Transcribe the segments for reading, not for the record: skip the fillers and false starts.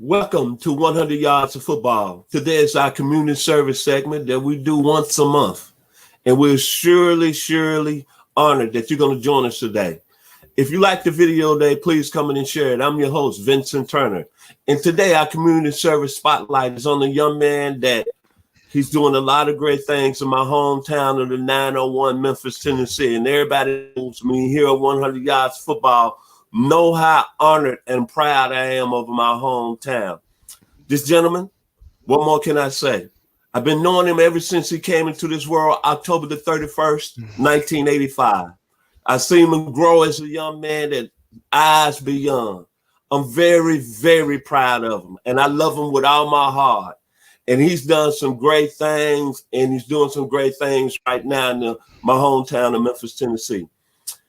Welcome to 100 Yards of Football. Today is our community service segment that we do once a month. And we're surely honored that you're going to join us today. If you like the video today, please come in and share it. I'm your host, Vincent Turner. And today our community service spotlight is on a young man that he's doing a lot of great things in my hometown of the 901 Memphis, Tennessee. And everybody knows me here at 100 Yards Football know how honored and proud I am of my hometown. This gentleman, what more can I say? I've been knowing him ever since he came into this world, October the 31st, 1985. I seen him grow as a young man that eyes beyond. I'm very proud of him, and I love him with all my heart. And he's done some great things, and he's doing some great things right now in my hometown of Memphis, Tennessee.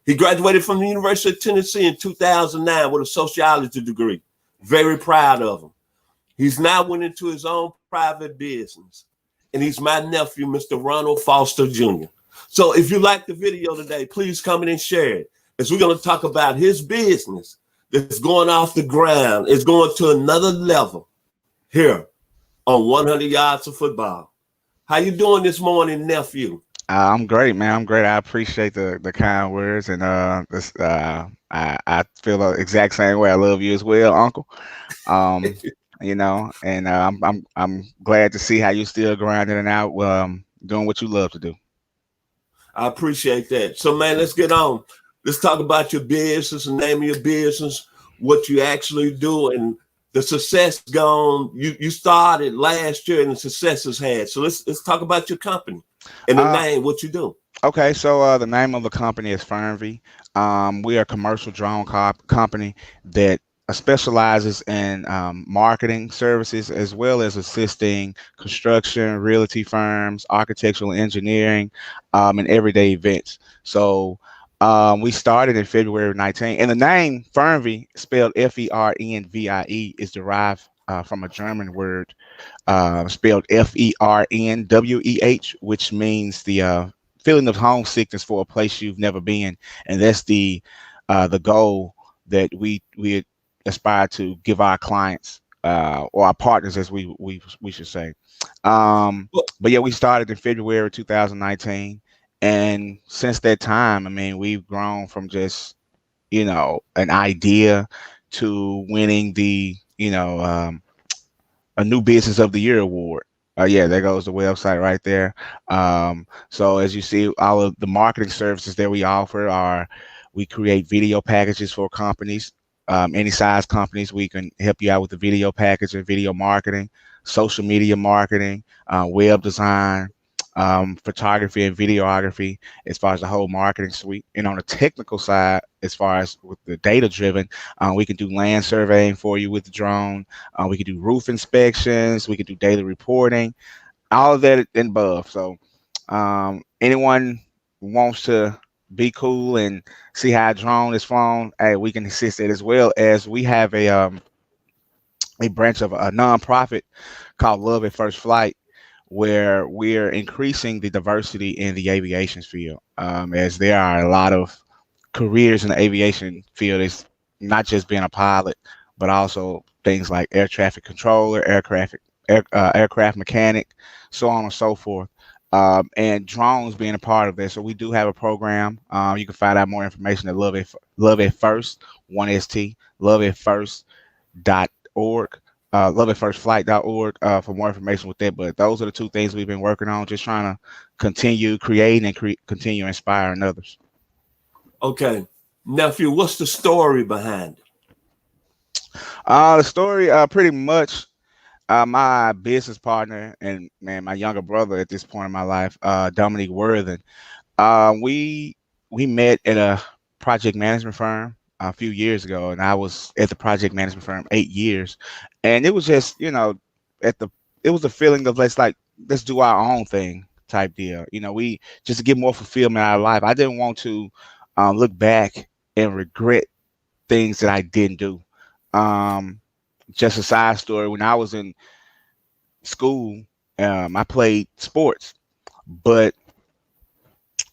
He graduated from the University of Tennessee in 2009 with a sociology degree. Very proud of him. He's now went into his own private business. And he's my nephew, Mr. Ronnie Foster Junior. So if you like the video today, please come in and share it. As we're going to talk about his business that's going off the ground. It's going to another level here on 100 Yards of Football. How you doing this morning, nephew? I'm great, man. I'm great. I appreciate the kind words, and I feel the exact same way. I love you as well, Uncle. Um, and I'm glad to see how you still grinding and out, doing what you love to do. I appreciate that. So, man, let's get on. Let's talk about your business, the name of your business, what you actually do, and the success gone. You started last year, and the success has had. So let's talk about your company and the name, what you do. Okay, so the name of the company is Fernvie. We are a commercial drone company that specializes in marketing services as well as assisting construction, realty firms, architectural engineering, and everyday events. So we started in February of 19, and the name Fernvie, spelled Fernvie, is derived from a German word spelled Fernweh, which means the feeling of homesickness for a place you've never been, and that's the goal that we aspire to give our clients or our partners, as we should say. But yeah, we started in February 2019, and since that time, I mean, we've grown from just an idea to winning the a new business of the year award. Yeah, there goes the website right there. So as you see, all of the marketing services that we offer are, we create video packages for companies, any size companies. We can help you out with the video package and video marketing, social media marketing, web design, photography and videography, as far as the whole marketing suite. And on the technical side, as far as with the data driven, we can do land surveying for you with the drone. We can do roof inspections. We can do daily reporting, all of that and above. So anyone wants to be cool and see how a drone is flown, hey, we can assist it, as well as we have a branch of a nonprofit called Love at First Flight, where we're increasing the diversity in the aviation field, as there are a lot of careers in the aviation field. It's not just being a pilot, but also things like air traffic controller, aircraft mechanic, so on and so forth. And drones being a part of that. So we do have a program. You can find out more information at Love at First, one ST, loveatfirst.org. Loveatfirstflight.org for more information with that. But those are the two things we've been working on, just trying to continue creating and continue inspiring others. Okay. Nephew, what's the story behind it? The story, pretty much, my business partner and, man, my younger brother at this point in my life, Dominique Worthen, we met at a project management firm a few years ago, and I was at the project management firm 8 years, and it was just, it was a feeling of, let's do our own thing type deal. We just to get more fulfillment out of life. I didn't want to look back and regret things that I didn't do. Um, just a side story: when I was in school, I played sports, but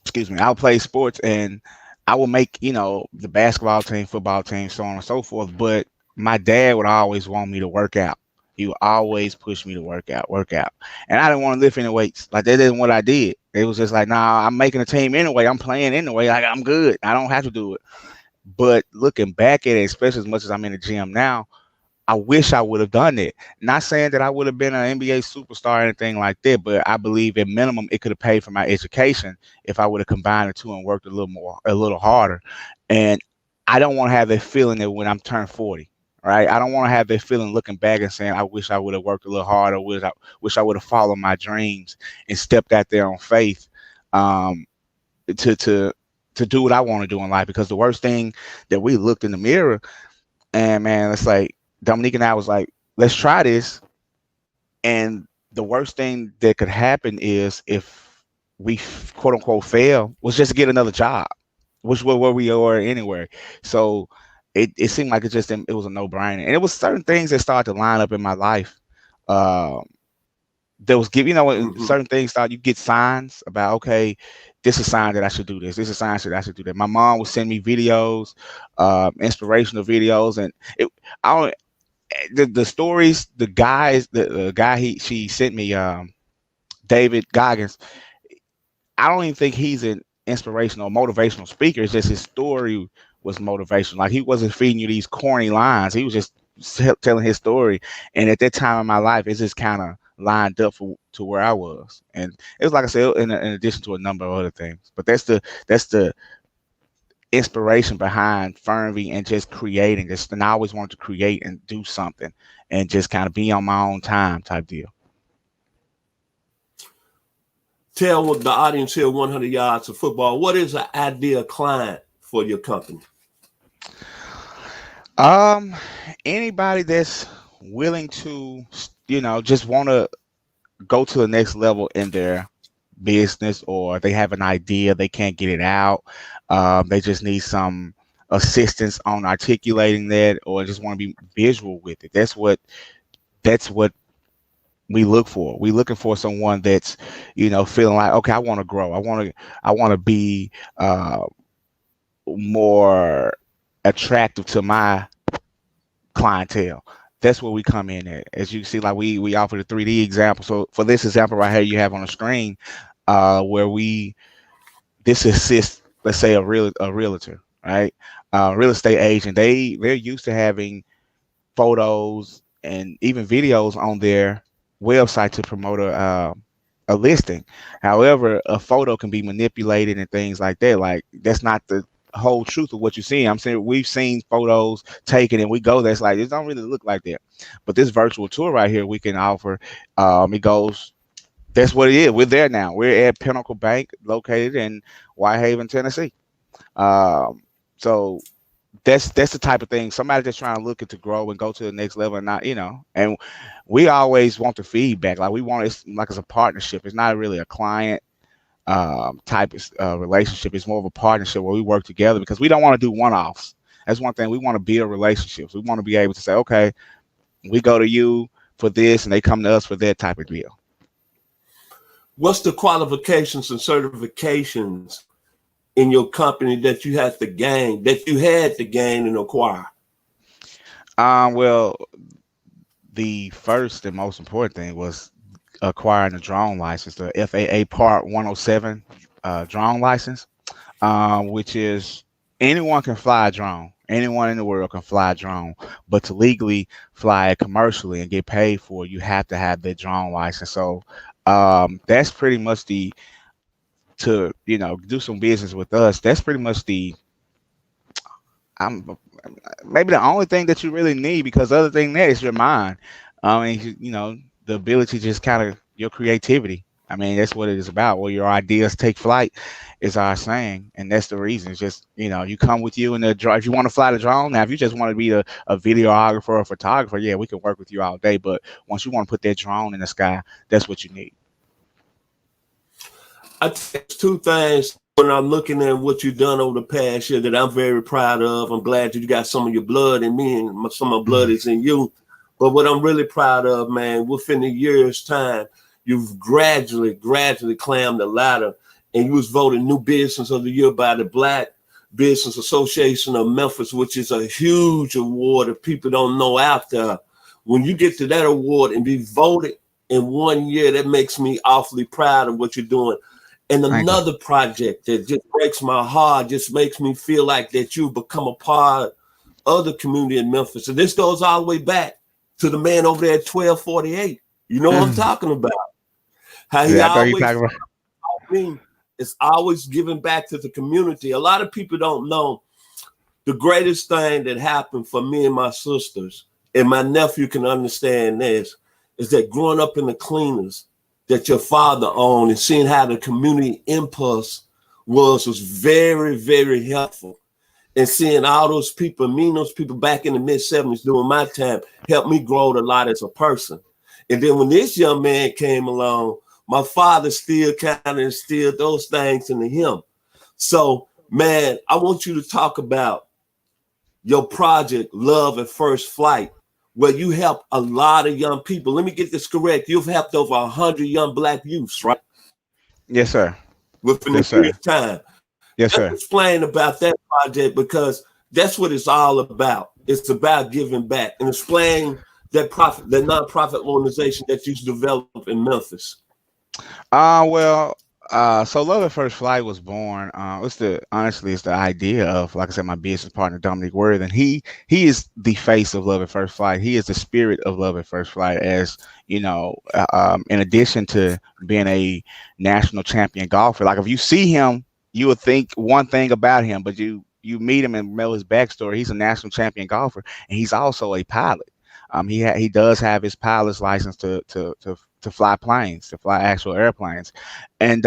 excuse me, I would play sports and I would make, the basketball team, football team, so on and so forth. But my dad would always want me to work out. He would always push me to work out, work out. And I didn't want to lift any weights. Like that isn't what I did. It was just like, nah, I'm making a team anyway. I'm playing anyway. Like I'm good. I don't have to do it. But looking back at it, especially as much as I'm in the gym now, I wish I would have done it. Not saying that I would have been an NBA superstar or anything like that, but I believe at minimum it could have paid for my education if I would have combined the two and worked a little more, a little harder. And I don't want to have that feeling that when I'm turned 40, right? I don't want to have that feeling looking back and saying I wish I would have worked a little harder, wish I would have followed my dreams and stepped out there on faith, um, to to do what I want to do in life. Because the worst thing that we looked in the mirror and man, it's like Dominique and I was like, let's try this. And the worst thing that could happen is if we quote unquote fail, was just to get another job, which was where we are anywhere. So it seemed like it was a no brainer. And it was certain things that started to line up in my life. Um, that was giving, Mm-hmm. certain things start, you get signs about, okay, this is a sign that I should do this. This is a sign that I should do that. My mom would send me videos, inspirational videos, and I don't, the stories, the guys, the guy she sent me, David Goggins. I don't even think he's an inspirational, motivational speaker. It's just his story was motivational. Like he wasn't feeding you these corny lines. He was just telling his story. And at that time in my life, it just kind of lined up to where I was. And it was like I said, in addition to a number of other things. But that's the inspiration behind Fernvie and just creating this. And I always wanted to create and do something and just kind of be on my own time type deal. Tell the audience here 100 yards of football. What is an ideal client for your company? Um, Anybody that's willing to, just want to go to the next level in their business, or they have an idea, they can't get it out. They just need some assistance on articulating that, or just want to be visual with it. That's what we look for. We looking for someone that's, feeling like, okay, I want to grow. I want to be more attractive to my clientele. That's where we come in at. As you see, like we offer the 3D example. So for this example right here, you have on the screen, where this assists, let's say a realtor, right? Real estate agent. They're used to having photos and even videos on their website to promote a listing. However, a photo can be manipulated and things like that. Like that's not the whole truth of what you see. I'm saying we've seen photos taken and we go there. It's like it don't really look like that. But this virtual tour right here, we can offer. It goes. That's what it is. We're there now. We're at Pinnacle Bank, located in Whitehaven, Tennessee. Um, so that's the type of thing. Somebody that's trying to look at to grow and go to the next level, and not, and we always want the feedback. Like we want it like it's a partnership. It's not really a client type of relationship. It's more of a partnership where we work together because we don't want to do one-offs. That's one thing. We want to build relationships. We want to be able to say, okay, we go to you for this and they come to us for that type of deal. What's the qualifications and certifications in your company that you had to gain and acquire? Well, the first and most important thing was acquiring a drone license, the FAA Part 107 drone license, which is anyone can fly a drone. Anyone in the world can fly a drone, but to legally fly it commercially and get paid for it, you have to have that drone license. So that's pretty much to do some business with us. That's pretty much I'm maybe the only thing that you really need, because other than that is your mind. I mean, the ability to just kind of your creativity. I mean, that's what it is about. Where your ideas take flight is our saying, and that's the reason. It's just you come with you in the drone. If you want to fly the drone, now if you just want to be a videographer or a photographer, yeah, we can work with you all day. But once you want to put that drone in the sky, that's what you need. I think it's two things when I'm looking at what you've done over the past year that I'm very proud of. I'm glad that you got some of your blood in me and some of my blood is in you. But what I'm really proud of, man, within a year's time, you've gradually climbed the ladder, and you was voted New Business of the Year by the Black Business Association of Memphis, which is a huge award if people don't know out there. When you get to that award and be voted in 1 year, that makes me awfully proud of what you're doing. And Thank you. another project that just breaks my heart, just makes me feel like that you've become a part of the community in Memphis. And this goes all the way back to the man over there at 1248. You know what I'm talking about? How he Yeah, I know you're always talking about. me is always giving back to the community. A lot of people don't know the greatest thing that happened for me and my sisters, and my nephew can understand this, is that growing up in the cleaners that your father owned and seeing how the community impulse was very, very helpful. And seeing all those people, meeting those people back in the mid-70s during my time, helped me grow a lot as a person. And then when this young man came along, my father still kind of instilled those things into him. So, man, I want you to talk about your project, Love at First Flight, where you help a lot of young people. Let me get this correct. You've helped over 100 young Black youths, right? Yes, sir. Within a Yes, year's sir. time. Yes, Just sir. explain about that project, because that's what it's all about. It's about giving back, and explain that nonprofit organization that you developed in Memphis. Well, so Love at First Flight was born. It's the idea of, like I said, my business partner Dominic Worth, and he is the face of Love at First Flight. He is the spirit of Love at First Flight. As you know, in addition to being a national champion golfer, like if you see him, you would think one thing about him, but you meet him and know his backstory. He's a national champion golfer, and he's also a pilot. He does have his pilot's license to fly planes, to fly actual airplanes, and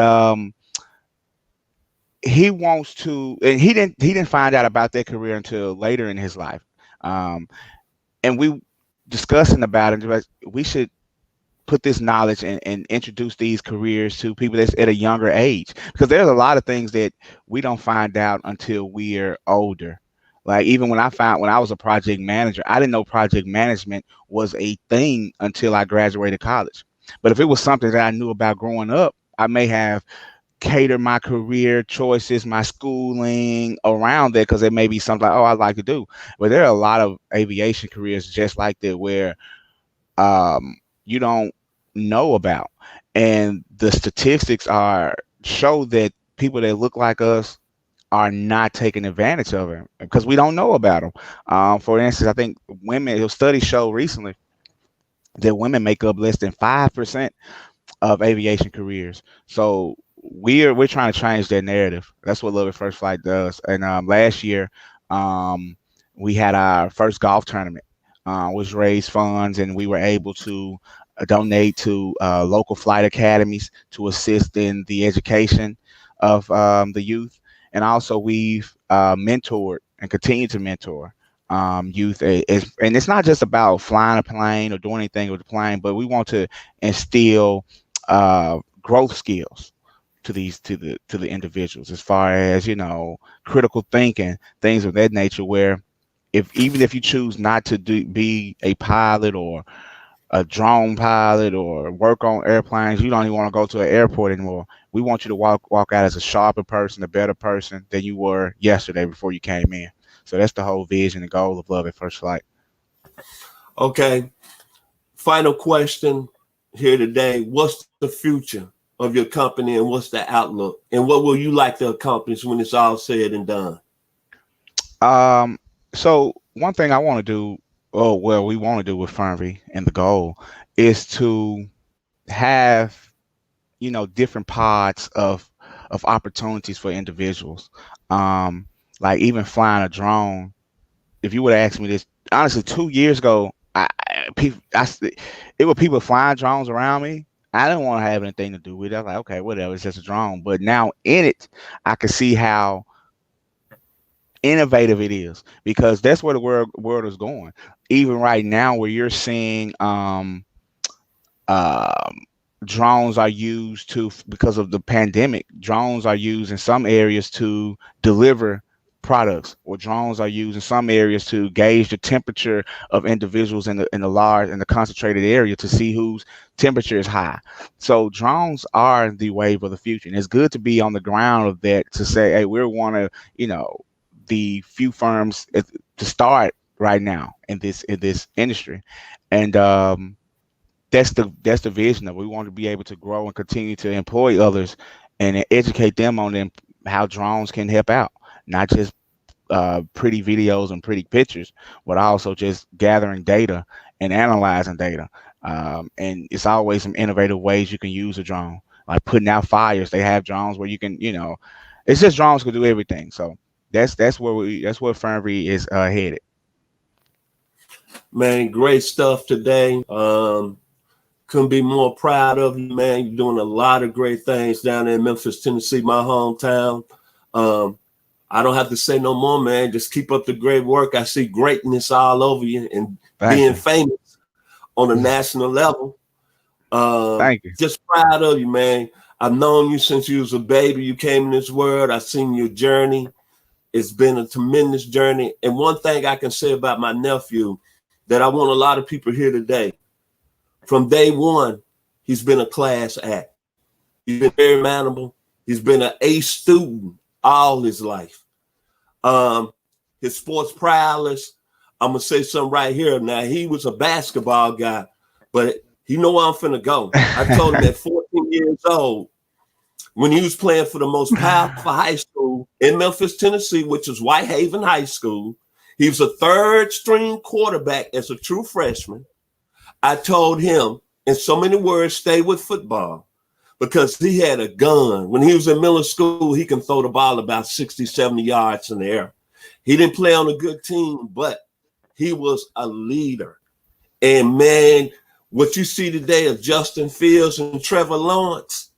he wants to. And he didn't find out about that career until later in his life, and we discussing about it. Like, we should put this knowledge and introduce these careers to people that's at a younger age, because there's a lot of things that we don't find out until we're older. Like, even when I was a project manager, I didn't know project management was a thing until I graduated college. But if it was something that I knew about growing up, I may have catered my career choices, my schooling around that, because it may be something like, oh, I'd like to do. But there are a lot of aviation careers just like that where you don't know about, and the statistics are show that people that look like us are not taking advantage of it because we don't know about them. For instance, I think studies show recently that women make up less than 5% of aviation careers. So we're trying to change that narrative. That's what Love at First Flight does. And last year, um, we had our first golf tournament, which raised funds, and we were able to donate to local flight academies to assist in the education of the youth. And also, we've mentored and continue to mentor youth. And it's not just about flying a plane or doing anything with the plane, but we want to instill growth skills to the individuals, as far as, critical thinking, things of that nature, where even if you choose not to be a pilot or a drone pilot or work on airplanes, you don't even want to go to an airport anymore. We want you to walk out as a sharper person, a better person than you were yesterday before you came in. So that's the whole vision and goal of Love at First Flight. Okay. Final question here today. What's the future of your company, and what's the outlook? And what will you like to accomplish when it's all said and done? So one thing I want to do, we want to do with Fernvie, and the goal is to have, different pods of opportunities for individuals. Um, like even flying a drone. If you would have asked me this honestly 2 years ago, it were people flying drones around me. I didn't want to have anything to do with it. I was like, okay, whatever, it's just a drone. But now in it, I can see how innovative it is, because that's where the world is going. Even right now, where you're seeing um, drones are used because of the pandemic. Drones are used in some areas to deliver products, or drones are used in some areas to gauge the temperature of individuals in the concentrated area to see whose temperature is high. So drones are the wave of the future, and it's good to be on the ground of that, to say, hey, we want to, the few firms to start right now in this industry, and that's the vision of it. We want to be able to grow and continue to employ others and educate them on them how drones can help out, not just pretty videos and pretty pictures, but also just gathering data and analyzing data. And it's always some innovative ways you can use a drone, like putting out fires. They have drones where you can, it's just drones can do everything. So that's where Fernvie is headed. Man, great stuff today. Couldn't be more proud of you, man. You're doing a lot of great things down there in Memphis, Tennessee, my hometown. I don't have to say no more, man. Just keep up the great work. I see greatness all over you and being famous on a national level. Thank you. Just proud of you, man. I've known you since you was a baby. You came in this world. I've seen your journey. It's been a tremendous journey. And one thing I can say about my nephew that I want a lot of people here today, from day one, he's been a class act. He's been very manable. He's been an A student all his life. His sports prowess, I'm going to say something right here. Now, he was a basketball guy, but he know where I'm finna go. I told him at 14 years old, when he was playing for the most powerful high school in Memphis, Tennessee, which is Whitehaven High School, he was a third string quarterback as a true freshman. I told him, in so many words, stay with football because he had a gun. When he was in middle school, he can throw the ball about 60, 70 yards in the air. He didn't play on a good team, but he was a leader. And, man, what you see today of Justin Fields and Trevor Lawrence,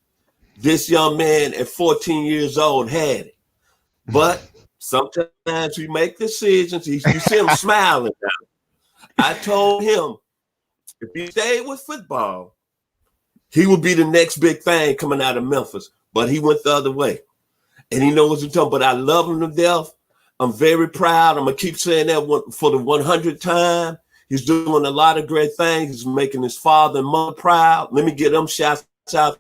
this young man at 14 years old had it. But sometimes we make decisions. You see him smiling now. I told him, if he stayed with football, he would be the next big thing coming out of Memphis. But he went the other way. And he knows what he's talking. But I love him to death. I'm very proud. I'm going to keep saying that for the 100th time. He's doing a lot of great things. He's making his father and mother proud. Let me get them shouts out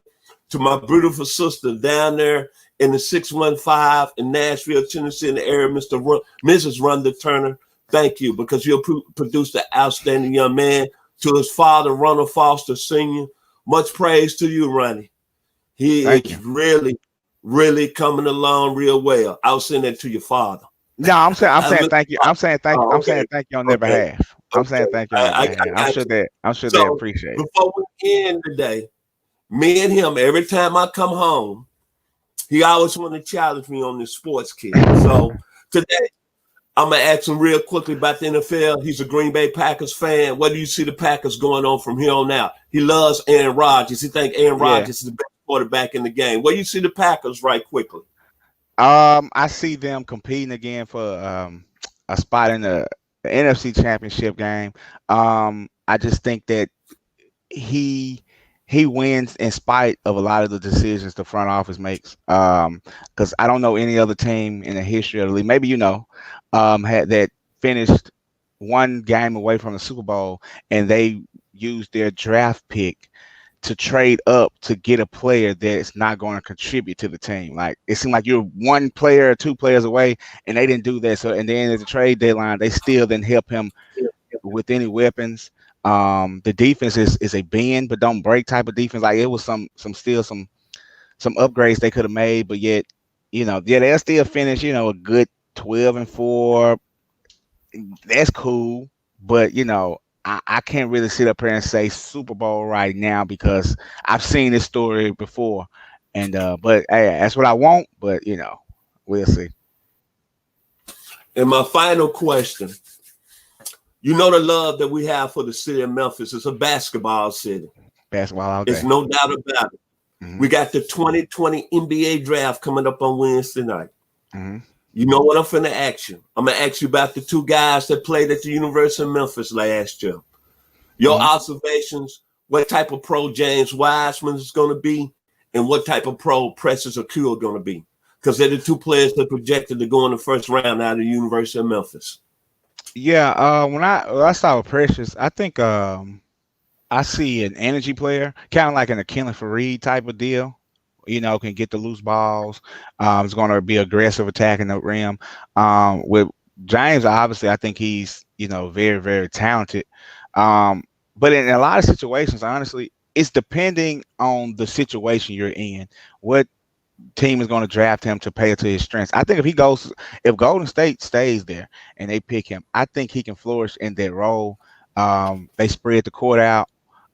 to my beautiful sister down there in the 615 in Nashville, Tennessee, in the area, Mrs. Ronnie Turner. Thank you, because you produced an outstanding young man. To his father, Ronnie Foster Junior. Much praise to you, Ronnie. He is really, really coming along real well. I was saying that to your father. No, I'm saying thank you. I'm saying thank you. I'm saying thank you on their behalf. I'm saying thank you on their behalf. I'm sure they appreciate it. Before we end today, me and him, every time I come home, he always want to challenge me on this sports kid. So today, I'm going to ask him real quickly about the NFL. He's a Green Bay Packers fan. What do you see the Packers going on from here on out? He loves Aaron Rodgers. He thinks Aaron Rodgers is the best quarterback in the game. Where do you see the Packers right quickly? I see them competing again for a spot in the NFC Championship game. I just think that he wins in spite of a lot of the decisions the front office makes. Because I don't know any other team in the history of the league. Maybe had that finished one game away from the Super Bowl, and they used their draft pick to trade up to get a player that's not going to contribute to the team. Like, it seemed like you're one player or two players away, and they didn't do that. So, and then at the trade deadline, they still didn't help him with any weapons. The defense is a bend but don't break type of defense. Like, it was some upgrades they could have made, but yet, they'll still finish, a good 12-4. That's cool, but I can't really sit up here and say Super Bowl right now because I've seen this story before, and but hey, that's what I want. But we'll see. And my final question: the love that we have for the city of Memphis. It's a basketball city. Basketball all day. There's no doubt about it. Mm-hmm. We got the 2020 NBA draft coming up on Wednesday night. Mm-hmm. You know what I'm finna ask you? I'm gonna ask you about the two guys that played at the University of Memphis last year. Your observations, what type of pro James Wiseman is gonna be, and what type of pro Precious Achiuwa gonna be. Because they're the two players that projected to go in the first round out of the University of Memphis. Yeah, when I saw Precious, I think I see an energy player, kind of like an Akeem Fareed type of deal. can get the loose balls. Is going to be aggressive attacking the rim. With James, obviously, I think he's very, very talented. But in a lot of situations, honestly, it's depending on the situation you're in. What team is going to draft him to play to his strengths? I think if Golden State stays there and they pick him, I think he can flourish in that role. They spread the court out.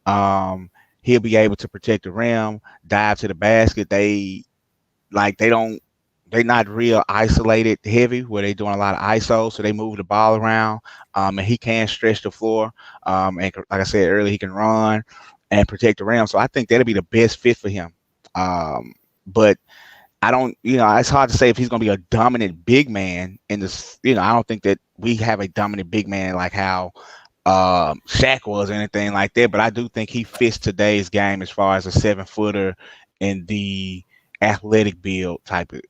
Um, he'll be able to protect the rim, dive to the basket. They're not real isolated heavy where they're doing a lot of ISO, so they move the ball around. And he can stretch the floor. And like I said earlier, he can run and protect the rim. So I think that'll be the best fit for him. But I don't, it's hard to say if he's going to be a dominant big man in this. I don't think that we have a dominant big man like how Shaq was or anything like that. But I do think he fits today's game as far as a 7-footer in the athletic build type of,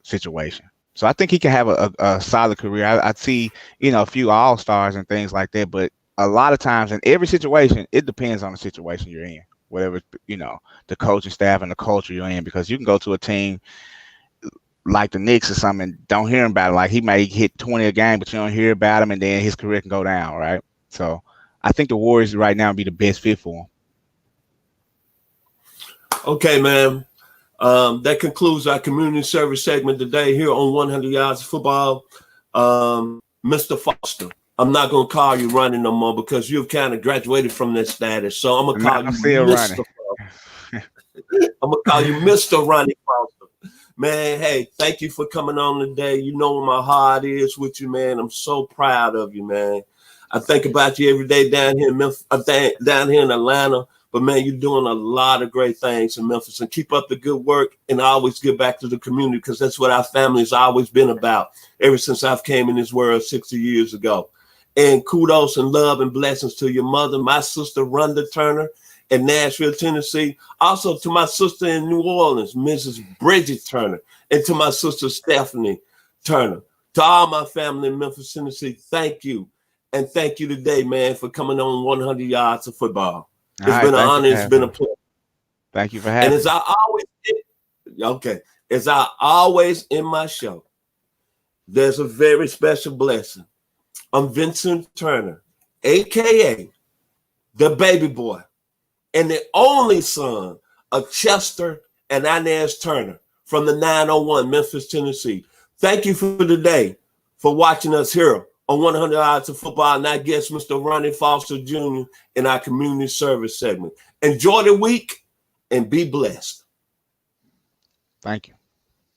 situation. So I think he can have a solid career. I'd see, a few all-stars and things like that. But a lot of times in every situation, it depends on the situation you're in. Whatever, the coaching staff and the culture you're in, because you can go to a team like the Knicks or something and don't hear about it. Like he may hit 20 a game, but you don't hear about him, and then his career can go down, right? So I think the Warriors right now would be the best fit for him. Okay, man. That concludes our community service segment today here on 100 Yards of Football. Mr. Foster, I'm not going to call you Ronnie no more because you've kind of graduated from that status. So I'm going to call you Mr. Foster. I'm going to call you Mr. Ronnie Foster. Man, hey, thank you for coming on today. You know where my heart is with you, man. I'm so proud of you, man. I think about you every day down here in Memphis, down here in Atlanta. But, man, you're doing a lot of great things in Memphis. And keep up the good work and always give back to the community because that's what our family has always been about ever since I've came in this world 60 years ago. And kudos and love and blessings to your mother, my sister, Rhonda Turner in Nashville, Tennessee. Also to my sister in New Orleans, Mrs. Bridget Turner. And to my sister, Stephanie Turner. To all my family in Memphis, Tennessee, thank you. And thank you today, man, for coming on 100 Yards of Football. It's been an honor. It's been a pleasure. Thank you for having me. And as I always in my show, there's a very special blessing. I'm Vincent Turner, a.k.a. the baby boy and the only son of Chester and Inez Turner from the 901 Memphis, Tennessee. Thank you for today for watching us here on 100 Yards of Football, and I guess Mr. Ronnie Foster Junior in our community service segment. Enjoy the week and be blessed. Thank you.